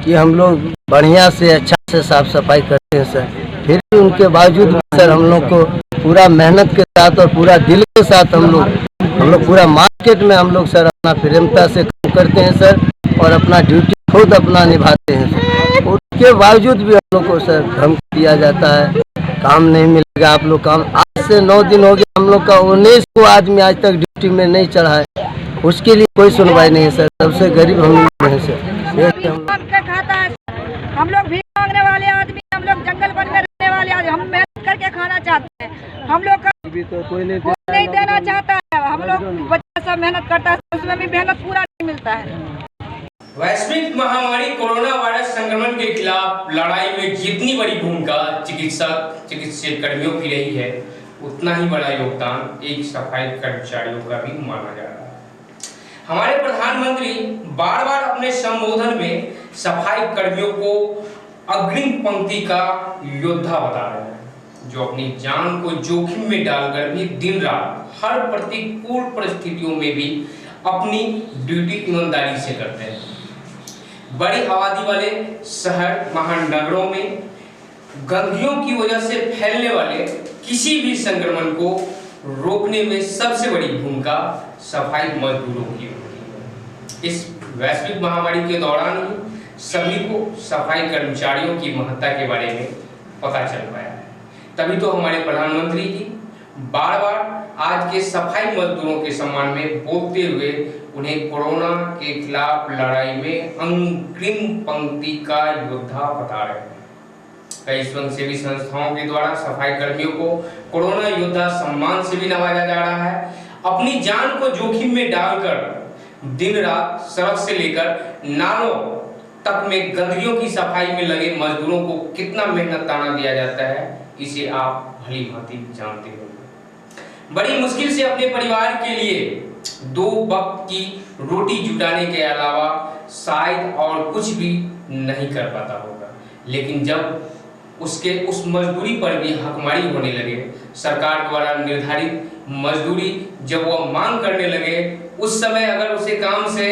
कि हम लोग बढ़िया से अच्छा से साफ सफाई करते हैं सर। फिर भी उनके बावजूद भी सर हम लोग को पूरा मेहनत के साथ और पूरा दिल के साथ हम लोग पूरा मार्केट में हम लोग सर अपना प्रेमता से काम करते हैं सर, और अपना ड्यूटी खुद अपना निभाते हैं सर। उसके बावजूद भी हम लोग को सर धमकी दिया जाता है, काम नहीं मिलेगा आप लोग काम। आज से 9 दिन हो गया हम लोग का, 19 को आदमी आज तक ड्यूटी में नहीं चढ़ा है, उसके लिए कोई सुनवाई नहीं है सर। सबसे गरीब हम लोग हैं सर। हम लोग भी मांगने वाले आदमी, हम लोग जंगल वन में रहने वाले आदमी, हम मेहनत करके खाना चाहते हैं। हम लोग का तो कोई नहीं देना चाहता है। हम लोग बच्चा सब मेहनत करता है, उसमें भी मेहनत पूरा नहीं मिलता है। वैश्विक महामारी कोरोना वायरस संक्रमण के खिलाफ लड़ाई में जितनी बड़ी भूमिका चिकित्सा कर्मियों की रही है, उतना ही बड़ा योगदान एक सफाई कर्मचारियों का भी माना जा रहा है। हमारे प्रधानमंत्री बार बार अपने संबोधन में सफाई कर्मियों को अग्रिम पंक्ति का योद्धा बता रहे हैं, जो अपनी जान को जोखिम में डालकर भी दिन रात हर प्रतिकूल परिस्थितियों में भी अपनी ड्यूटी ईमानदारी से करते हैं। बड़ी आबादी वाले शहर महानगरों में गंदगियों की वजह से फैलने वाले किसी भी संक्रमण को रोकने में सबसे बड़ी भूमिका सफाई मजदूरों की होती है। इस वैश्विक महामारी के दौरान ही सभी को सफाई कर्मचारियों की महत्ता के बारे में पता चल पाया है। तभी तो हमारे प्रधानमंत्री जी बार बार आज के सफाई मजदूरों के सम्मान में बोलते हुए उन्हें कोरोना के खिलाफ लड़ाई में अग्रिम पंक्ति का योद्धा बता रहे हैं। कई स्वयंसेवी संस्थाओं के द्वारा सफाई कर्मियों को कोरोना योद्धा सम्मान से भी नवाजा जा रहा है। अपनी जान को जोखिम में डालकर दिन रात सड़क से लेकर नालों तक में गंदगियों की सफाई में लगे मजदूरों को कितना मेहनत ताना दिया जाता है, इसे आप भली भांति जानते हो। बड़ी मुश्किल से अपने परिवार के लिए 2 वक्त की रोटी जुटाने के अलावा शायद और कुछ भी नहीं कर पाता होगा, लेकिन जब उसके उस मजदूरी पर भी हकमारी होने लगे, सरकार द्वारा निर्धारित मजदूरी जब वो मांग करने लगे, उस समय अगर उसे काम से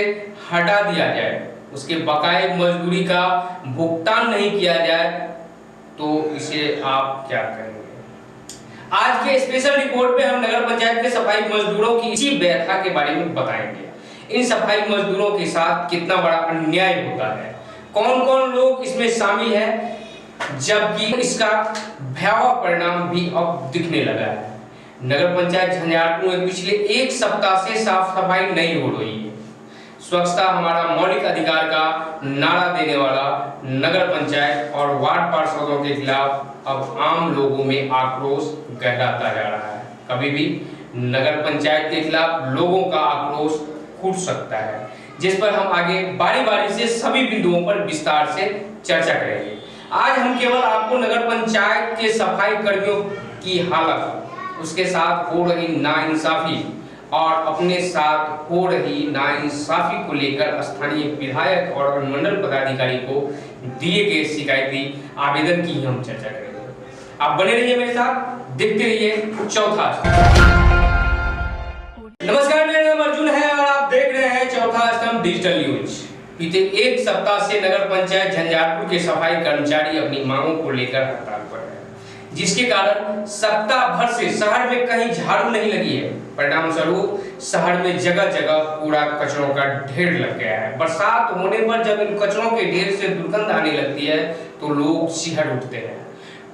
हटा दिया जाए, उसके बकाये मजदूरी का भुगतान नहीं किया जाए, तो इसे आप क्या करेंगे? आज के स्पेशल रिपोर्ट में हम नगर पंचायत के सफाई मजदूरों की इसी व्यथा के बारे में बताएंगे। इन सफाई मजदूरों के साथ कितना बड़ा अन्याय होता है, कौन कौन लोग इसमें शामिल है, जबकि इसका भयावह परिणाम भी अब दिखने लगा है। नगर पंचायत झंझारपुर में पिछले 1 सप्ताह से साफ सफाई नहीं हो रही है। स्वच्छता हमारा मौलिक अधिकार का नारा देने वाला नगर पंचायत और वार्ड पार्षदों के खिलाफ अब आम लोगों में आक्रोश गहराता जा रहा है। कभी भी नगर पंचायत के खिलाफ लोगों का आक्रोश फूट सकता है, जिस पर हम आगे बारी बारी से सभी बिंदुओं पर विस्तार से चर्चा करेंगे। आज हम केवल आपको नगर पंचायत के सफाई कर्मियों की हालत, उसके साथ हो रही नाइंसाफी और अपने साथ हो रही नाइंसाफी को लेकर स्थानीय विधायक और अनुमंडल पदाधिकारी को दिए गए शिकायती आवेदन की हम चर्चा करेंगे। आप बने रहिए मेरे साथ, देखते रहिए चौथा। नमस्कार, मेरा नाम अर्जुन है और आप देख रहे हैं चौथा स्तंभ डिजिटल न्यूज। बीते 1 सप्ताह से नगर पंचायत झंझारपुर के सफाई कर्मचारी अपनी मांगों को लेकर हड़ताल पर हैं, जिसके कारण सप्ताह भर से शहर में कहीं झाड़ू नहीं लगी है। परिणाम स्वरूप शहर में जगह जगह कूड़ा कचरों का ढेर लग गया है। बरसात होने पर जब इन कचरों के ढेर से दुर्गंध आने लगती है तो लोग सिहर उठते हैं।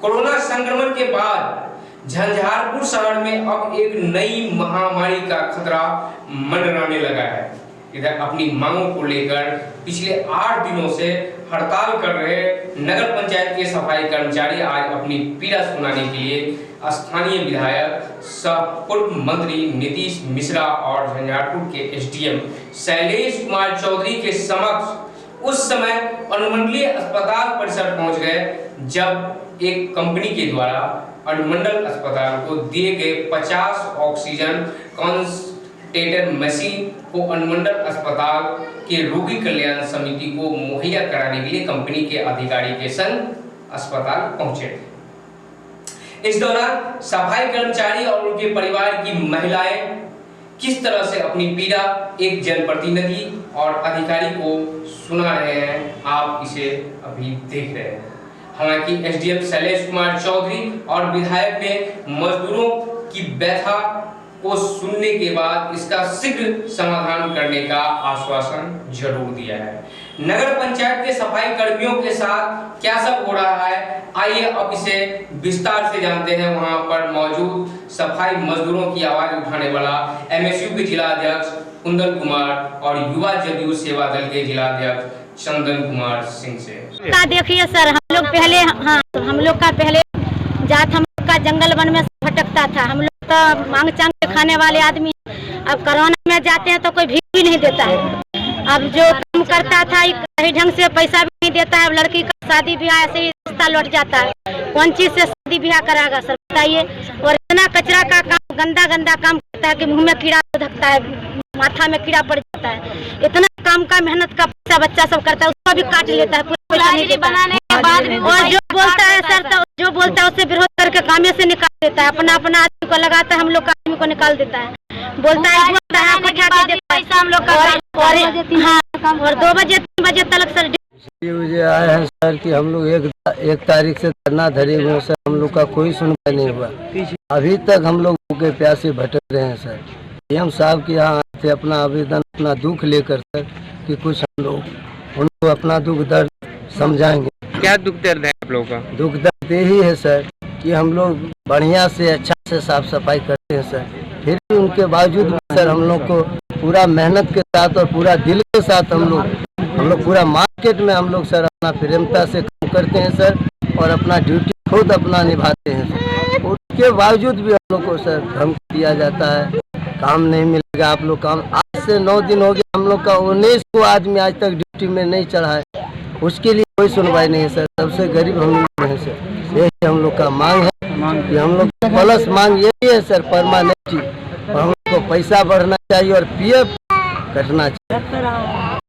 कोरोना संक्रमण के बाद झंझारपुर शहर में अब एक नई महामारी का खतरा मंडराने लगा है। इधर अपनी मांगों को लेकर पिछले 8 दिनों से हड़ताल कर रहे नगर पंचायत के सफाई कर्मचारी आज अपनी पीड़ा सुनाने के लिए स्थानीय विधायक सह पूर्व मंत्री नीतीश मिश्रा और झंझारपुर के एसडीएम शैलेश कुमार चौधरी के समक्ष उस समय अनुमंडलीय अस्पताल परिसर पहुंच गए, जब एक कंपनी के द्वारा अनुमंडल अस्पताल को दिए गए 50 ऑक्सीजन कंसंट्रेटर मशीन को अनुमंडल अस्पताल के रोगी कल्याण समिति को मुहैया कराने के लिए कंपनी के अधिकारी के संग अस्पताल पहुंचे थे। इस दौरान सफाई कर्मचारी और उनके परिवार की महिलाएं किस तरह से अपनी पीड़ा एक जनप्रतिनिधि और अधिकारी को सुना रहे हैं, आप इसे अभी देख रहे हैं। हालांकि एसडीएम शैलेश कुमार चौधरी और विधायक ने मजदूरों की व्यथा को सुनने के बाद इसका शीघ्र समाधान करने का आश्वासन जरूर दिया है। नगर पंचायत के सफाई कर्मियों के साथ क्या सब हो रहा है, आइए अब इसे विस्तार से जानते हैं। वहां पर मौजूद सफाई मजदूरों की आवाज उठाने वाला एमएसयू के जिला अध्यक्ष कुंदन कुमार और युवा जदयू सेवा दल के जिला अध्यक्ष चंदन कुमार सिंह से। देखिए सर, हम लोग पहले हम लोग का पहले जात हम लोग का जंगल वन में भटकता था। हम लोग तो मांग चांग के खाने वाले आदमी, अब कोरोना में जाते हैं तो कोई भीख भी नहीं देता है। अब जो काम करता था सही ढंग से पैसा भी नहीं देता है। अब लड़की का शादी ब्याह ऐसे ही रिश्ता लौट जाता है। कौन चीज से शादी ब्याह कराएगा सर, बताइए। और इतना कचरा का काम, गंदा गंदा काम करता है कि मुँह में कीड़ा धकता है, माथा में कीड़ा पड़ जाता है। इतना काम का मेहनत का पैसा बच्चा सब करता है, उसको भी काट लेता है, पैसा नहीं बनाने के बाद भी। और जो बोलता है सर, तो जो बोलता है उससे विरोध करके कामे से निकाल देता है। अपना अपना आदमी को लगाता है, हम लोग का आदमी को निकाल देता है। बोलता है पैसा हम लोग का। और 2 बजे 3 बजे तक सर मुझे आए हैं सर कि हम लोग एक तारीख से धरना धरे हुए हैं सर। हम लोग का कोई सुनवाई नहीं हुआ। अभी तक हम लोग भूखे प्यासे भटक रहे हैं सर। सीएम साहब के यहाँ आए थे अपना आवेदन, अपना दुख लेकर सर, कि कुछ हम लोग उनको अपना दुख दर्द समझाएंगे। क्या दुख दर्द है आप लोगों का? दुख दर्द यही है सर कि हम लोग बढ़िया से अच्छा से साफ सफाई करते हैं सर, फिर भी उनके बावजूद भी सर हम लोग को पूरा मेहनत के साथ और पूरा दिल के साथ हम लोग पूरा मार्केट में हम लोग सर अपना प्रेमता से काम करते हैं सर, और अपना ड्यूटी खुद अपना निभाते हैं सर। उसके बावजूद भी हम लोग को सर धमकी दिया जाता है, काम नहीं मिलेगा आप लोग काम। आज से 9 दिन हो गया हम लोग का 19 को आदमी आज तक ड्यूटी में नहीं चढ़ा है, उसके लिए कोई सुनवाई नहीं है सर। सबसे गरीब हम लोग हैं सर, यही हम लोग का मांग है कि हम लोग प्लस मांग यही है सर, परमानेंटी। और हम लोग को पैसा बढ़ना चाहिए और पीएफ कटना चाहिए।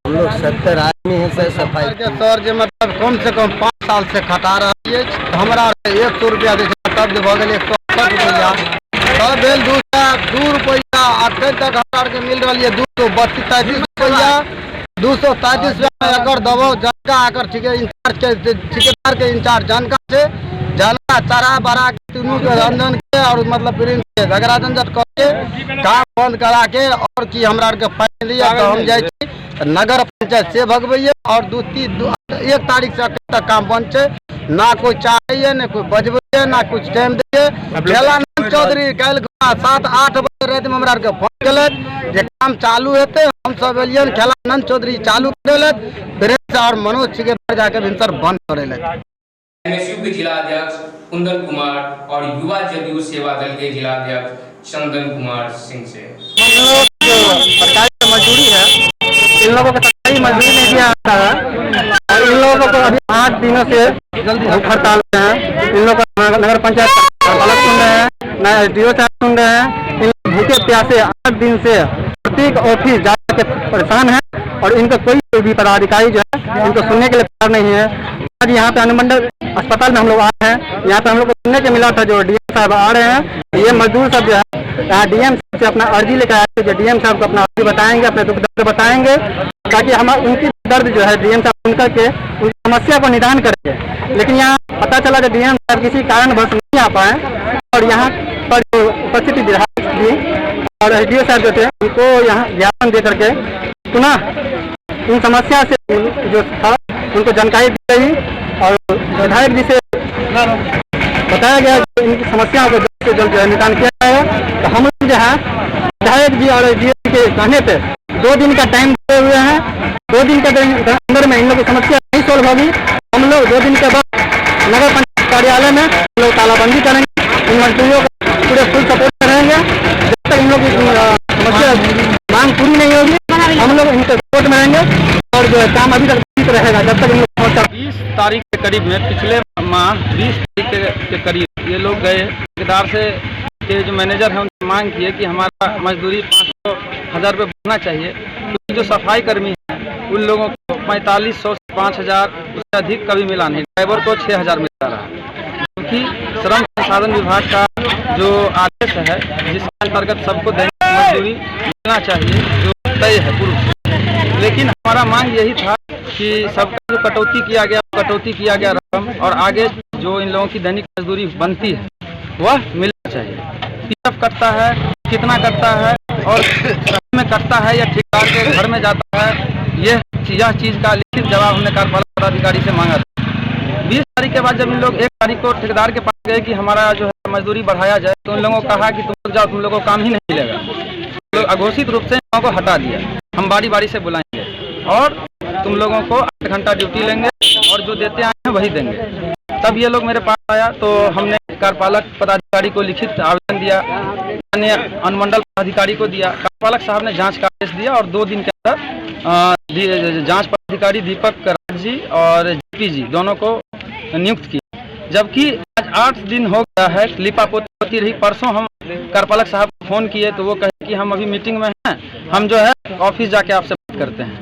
हम लोग 70 आदमी हैं सर सफाई के सर, जो मतलब कम से कम 5 साल से खटा रही है। हमारा 100 रुपया दे तब जो भगल 180 रुपया, तब भेल 2 रुपया। अखन तक हमारा के मिल रही है 232-33 रुपया। 233 रुपया अगर दबो जनका आकर ठेकेदार के इंचार्ज जानका से जाना चारा बड़ा तीनों के रंजन के और मतलब प्रिंट के झगड़ा झंझट करके काम बंद करा के और की हमरा के फाइन लिया तो हम जाए नगर पंचायत से भगवैये। और 1 तारीख से तक काम बंद है, ना कोई चाहिए ना कोई बजबैये ना कुछ टाइम दिए। खेलानंद चौधरी कल 7-8 बजे रात में हमरा के फोन कलत जे काम चालू हेते, हम सब एलियन। खेलानंद चौधरी चालू करेलत, प्रेस और मनोज ठेकेदार जाके भितर बंद करेलत। एमएसयू के जिला अध्यक्ष कुंदन कुमार और युवा जदयू सेवा दल के जिला अध्यक्ष चंदन कुमार सिंह से। सरकारी मजदूरी है, इन लोगों को सरकारी मजदूरी नहीं दिया जाता है और इन लोगों को अभी 8 दिनों से भूख हड़ताल में है। इन लोगों को नगर पंचायत अलग सुन रहे हैं, न एसडीओ साहब सुन रहे हैं। इन भूखे प्यासे 8 दिन से प्रत्येक ऑफिस जाकर के परेशान है और इनका कोई भी पदाधिकारी जो है इनको सुनने के लिए तैयार नहीं है। आज यहाँ पे अनुमंडल अस्पताल में हम लोग आए हैं, यहाँ पे हम लोग को सुनने के मिला था जो डीएम साहब आ रहे हैं। ये मजदूर सब जो है यहाँ डीएम से अपना अर्जी लेकर आए थे, जो डीएम साहब को अपना अर्जी बताएंगे, अपने दुख दर्द बताएंगे, ताकि हम उनकी दर्द जो है डीएम साहब सुन करके उनकी समस्या को निदान करेंगे। लेकिन यहाँ पता चला कि डीएम साहब किसी कारणवश नहीं आ पाए और यहाँ पर जो उपस्थिति विधायक थी और एसडीओ साहब जो थे उनको यहाँ ज्ञापन दे करके पुनः इन समस्या से जो था उनको जानकारी दी गई और विधायक जी से बताया गया कि इनकी समस्याओं को जल्द से जल्द जो है निदान किया जाएगा। तो हम लोग जो है विधायक जी और एसडीओ के कहने पे 2 दिन का टाइम दिए हुए हैं। 2 दिन के अंदर में इन लोगों की समस्या नहीं सोल्व होगी। हम लोग 2 दिन के बाद नगर पंचायत कार्यालय में हम लोग तालाबंदी करेंगे, इन मजदूरों को पूरे फुल सपोर्ट करेंगे। जब तक इन लोग की समस्या मांग पूरी नहीं होगी हम लोग इनके सपोर्ट में रहेंगे और जो काम अभी तक रहेगा जब तक इन लोग 20 तारीख के करीब में पिछले माह 20 तारीख के करीब ये लोग गए ठेकेदार से के जो मैनेजर हैं उनसे मांग किए कि हमारा मजदूरी 500-1000 रुपये बढ़ना चाहिए, क्योंकि जो सफाई कर्मी हैं उन लोगों को 4500 से 5000 उससे अधिक कभी मिला नहीं। ड्राइवर को 6000 मिल रहा है, क्योंकि श्रम संसाधन विभाग का जो आदेश है जिसके अंतर्गत सबको दैनिक मजदूरी मिलना चाहिए जो तय है पूर्व से। लेकिन लेकिन हमारा मांग यही था कि सबका जो कटौती किया गया रकम और आगे जो इन लोगों की दैनिक मजदूरी बनती है वह मिलना चाहिए। पीएफ कटता है, कितना कटता है और समय में कटता है या ठेकेदार के घर में जाता है, यह चीज़ का लिखित जवाब हमने कार्यपालक पदाधिकारी से मांगा था। 20 तारीख के बाद जब इन लोग 1 तारीख को ठेकेदार के पास गए कि हमारा जो है मजदूरी बढ़ाया जाए, तो उन लोगों को कहा कि तुम लोग जाओ, तुम लोगों को काम ही नहीं मिलेगा। तो अघोषित रूप से इन लोगों को हटा दिया। हम बारी बारी से बुलाएंगे और तुम लोगों को 8 घंटा ड्यूटी लेंगे और जो देते आए हैं वही देंगे। तब ये लोग मेरे पास आया तो हमने कार्यपालक पदाधिकारी को लिखित आवेदन दिया, अन्य अनुमंडल पदाधिकारी को दिया। कार्यपालक साहब ने जांच का आदेश दिया और 2 दिन के अंदर जांच पदाधिकारी दीपक राज जी और जीपी जी दोनों को नियुक्त किया। जबकि आज 8 दिन हो गया है, लिपापोती होती रही। परसों हम कार्यपालक साहब को फ़ोन किए तो वो कहे कि हम अभी मीटिंग में हैं, हम जो है ऑफिस जाके आपसे बात करते हैं।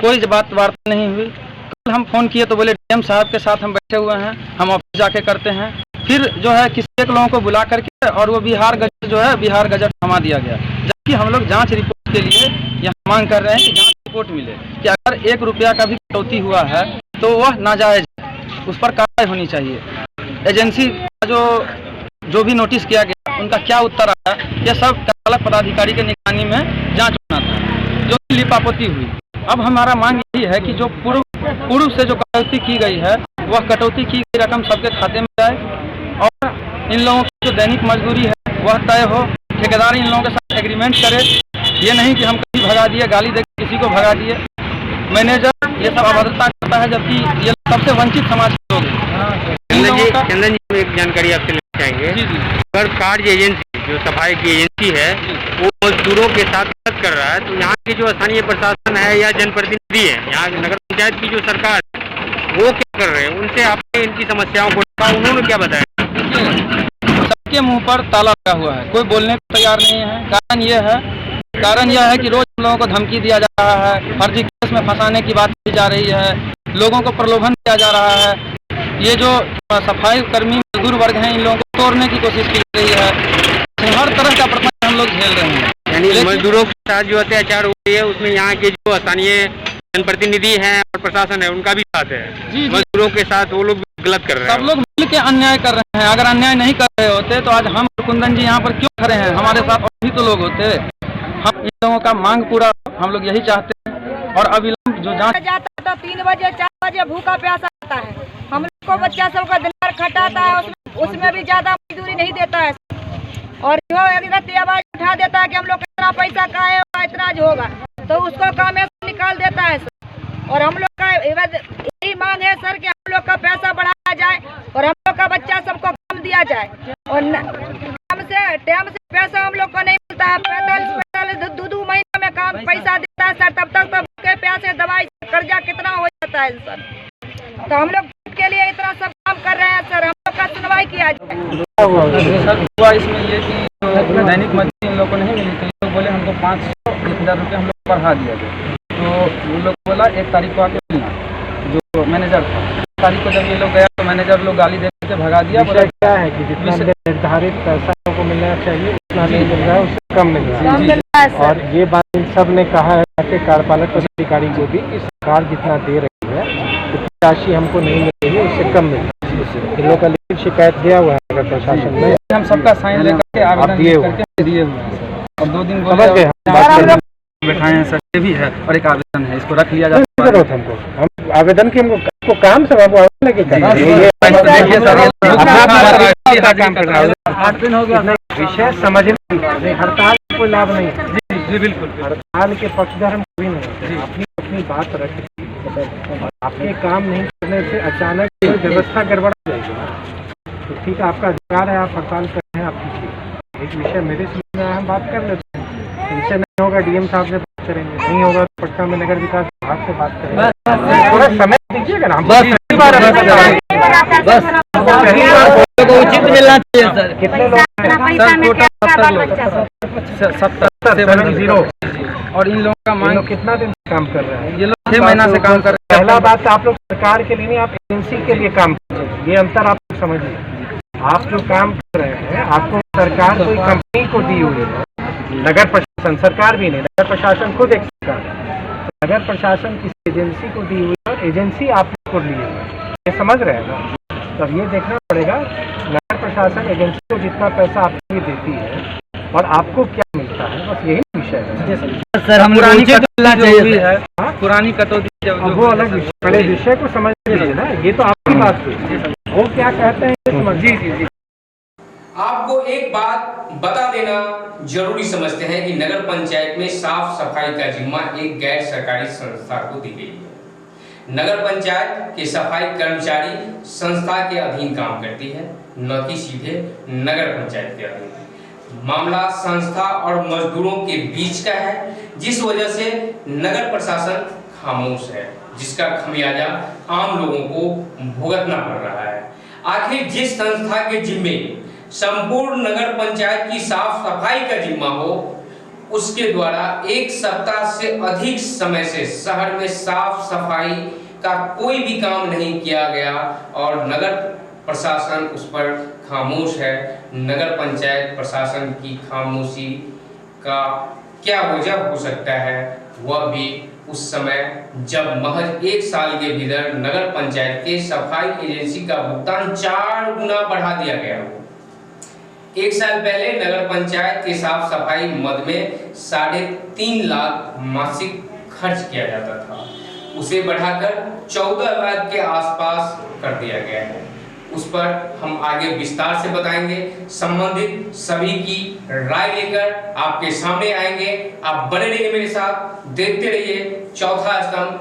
कोई बात वार्ता नहीं हुई। कल हम फ़ोन किए तो बोले डीएम साहब के साथ हम बैठे हुए हैं, हम ऑफिस जाके करते हैं। फिर जो है किसी एक लोगों को बुला करके और वो बिहार गजट थमा दिया गया। जबकि हम लोग जाँच रिपोर्ट के लिए यहाँ मांग कर रहे हैं कि जाँच रिपोर्ट मिले कि अगर 1 रुपया का भी कटौती हुआ है तो वह नाजायज, उस पर कार्रवाई होनी चाहिए। एजेंसी का जो भी नोटिस किया गया उनका क्या उत्तर आया, यह सब कार्यपालक पदाधिकारी के निगरानी में जांच होना था, जो लिपापोती हुई। अब हमारा मांग यही है कि जो पूर्व से जो कटौती की गई है वह कटौती की गई रकम सबके खाते में जाए और इन लोगों की जो दैनिक मजदूरी है वह तय हो। ठेकेदार इन लोगों के साथ एग्रीमेंट करे, ये नहीं कि हम कहीं भगा दिए, गाली दे किसी को भगा दिए। मैनेजर ये सब अभद्रता करता है, जबकि ये सबसे वंचित समाज के लोग हैं। चंदन जी, में एक जानकारी आपसे लेना चाहेंगे। अगर कार्य एजेंसी जो सफाई की एजेंसी है वो मजदूरों के साथ मदद कर रहा है, तो यहाँ की जो स्थानीय प्रशासन है या जनप्रतिनिधि है, यहाँ नगर पंचायत की जो सरकार है वो क्या कर रहे हैं? उनसे आपने इनकी समस्याओं को देखा, उन्होंने क्या बताया? सबके मुंह पर ताला लगा हुआ है, कोई बोलने को तैयार नहीं है। कारण यह है कि रोज हम लोगों को धमकी दिया जा रहा है, फर्जी केस में फंसाने की बात की जा रही है, लोगों को प्रलोभन दिया जा रहा है। ये जो सफाई कर्मी मजदूर वर्ग हैं, इन लोगों को तोड़ने की कोशिश की जा रही है। हर तरह का प्रपंच हम लोग झेल रहे हैं। यानी मजदूरों के साथ जो अत्याचार हो रही है उसमें यहाँ के जो स्थानीय जनप्रतिनिधि हैं और प्रशासन है उनका भी साथ है। मजदूरों के साथ वो लोग गलत कर रहे हैं। सब लोग मिल के अन्याय कर रहे हैं। अगर अन्याय नहीं कर रहे होते तो आज हम कुंदन जी यहाँ पर क्यों खड़े हैं? हमारे साथ और भी तो लोग होते। हम इन लोगों का मांग पूरा हम लोग यही चाहते हैं। और अविलंब जो जांच जाता तो 3 बजे 4 बजे भूखा प्यासा आता है। हम लोग को बच्चा सबका दिन भर खटाता है, उसमें भी ज्यादा मजदूरी नहीं देता है। और जो आवाज उठा देता है कि हम लोग इतना पैसा का है इतना जो होगा, तो उसको काम से निकाल देता है सर। और हम लोग का यही मांग है सर कि हम लोग का पैसा बढ़ाया जाए और हम लोग का बच्चा सबको काम दिया जाए। और टाइम से पैसा हम लोग को नहीं मिलता है। 45 2 महीने में काम पैसा देता है सर, तब तक तो पैसे दवाई कर्जा कितना हो जाता है सर। तो हम लोग के लिए इतना सब काम कर रहे हैं सर, हम लोग का सुनवाई किया जाए। सर हुआ इसमें ये कि दैनिक मजदूरी इन लोग को नहीं मिली, तो लोग बोले हमको 500-1000 रुपये हम लोग बढ़ा दिया गया। तो ये लोग बोला 1 तारीख को आके मिलना, जो मैनेजर था। 1 तारीख को जब ये लोग गया तो मैनेजर लोग गाली दे के भगा दिया। क्या है कि जितना निर्धारित पैसा को मिलना चाहिए उतना नहीं मिल रहा है, उससे कम मिल रहा है। और ये बात इन सब ने कहा है कि कार्यपालक पदाधिकारी को भी कि सरकार जितना दे रही है उतनी राशि हमको नहीं मिल रही है, उससे कम मिल रही है। इन लोगों का लिखित शिकायत दिया हुआ है नगर प्रशासन में। हम सबका साइन लेकर के आवेदन दिए हुए हैं और 2 दिन समझ गए हम बैठाए हैं सर। ये भी है और एक आवेदन है, इसको रख लिया जाए। जरूरत हमको, हम आवेदन की हमको काम से हम आवेदन लेके कर रहे हैं। 8 दिन हो गया। विषय समझने हड़ताल कोई लाभ नहीं है। जी बिल्कुल। हड़ताल के पक्षधर हम कभी नहीं। अपनी बात रखें, आपके काम नहीं करने से अचानक व्यवस्था गड़बड़ा जाएगी। तो ठीक है, आपका अधिकार है, आप हड़ताल कर रहे हैं, आप कीजिए। एक विषय मेरे समझ में आया, हम बात कर लेते हैं। इनसे नहीं होगा डीएम साहब से बात करेंगे, नहीं होगा तो पटना में नगर विकास विभाग से बात करेंगे। थोड़ा समय दीजिएगा ना। उचित मिलना चाहिए सर। कितने लोग? 70 और इन लोगों का मांग कितना दिन से काम कर रहे हैं? ये लोग 6 महीना से काम कर रहे हैं। पहला बात, आप लोग सरकार के लिए नहीं, आप एजेंसी के लिए काम कर रहे हैं। ये अंतर आप लोग समझिए। आप जो काम कर रहे हैं, आपको सरकार कोई कंपनी को दी हुई है, नगर प्रशासन, सरकार भी नहीं, नगर प्रशासन खुद एक सरकार है। नगर प्रशासन किसी एजेंसी को दी हुई है और एजेंसी आप लोग को लिए हुए है, ये समझ रहे हैं ना। तो अब ये देखना पड़ेगा नगर प्रशासन एजेंसी को जितना पैसा आपको भी देती है और आपको क्या मिलता है, बस यही विषय है सर। हम पुरानी उचित मिलना जो चाहिए हुई सर। है, हाँ? पुरानी कटौती अब वो अलग विषय, पहले विषय को समझ लीजिए ना, ये तो आपकी बात हुई, वो क्या कहते हैं ये समझ। जी। आपको एक बात बता देना जरूरी समझते हैं कि नगर पंचायत में साफ सफाई का जिम्मा एक गैर सरकारी संस्था को दी गई है। नगर पंचायत के सफाई कर्मचारी संस्था के अधीन काम करती है, न कि सीधे नगर पंचायत के अधीन। मामला संस्था और मजदूरों के बीच का है, जिस वजह से नगर प्रशासन खामोश है, जिसका खमियाजा आम लोगों को भुगतना पड़ रहा है। आखिर जिस संस्था के जिम्मे संपूर्ण नगर पंचायत की साफ सफाई का जिम्मा हो, उसके द्वारा एक सप्ताह से अधिक समय से शहर में साफ सफाई का कोई भी काम नहीं किया गया और नगर प्रशासन उस पर खामोश है। नगर पंचायत प्रशासन की खामोशी का क्या वजह हो सकता है, वह भी उस समय जब महज 1 साल के भीतर नगर पंचायत के सफाई एजेंसी का भुगतान 4 गुना बढ़ा दिया गया हो। 1 साल पहले नगर पंचायत के साफ सफाई मद में 3.5 लाख मासिक खर्च किया जाता था, उसे बढ़ाकर 14 लाख के आसपास कर दिया गया है। उस पर हम आगे विस्तार से बताएंगे, संबंधित सभी की राय लेकर आपके सामने आएंगे। आप बने रहिए मेरे साथ, देखते रहिए चौथा स्तंभ।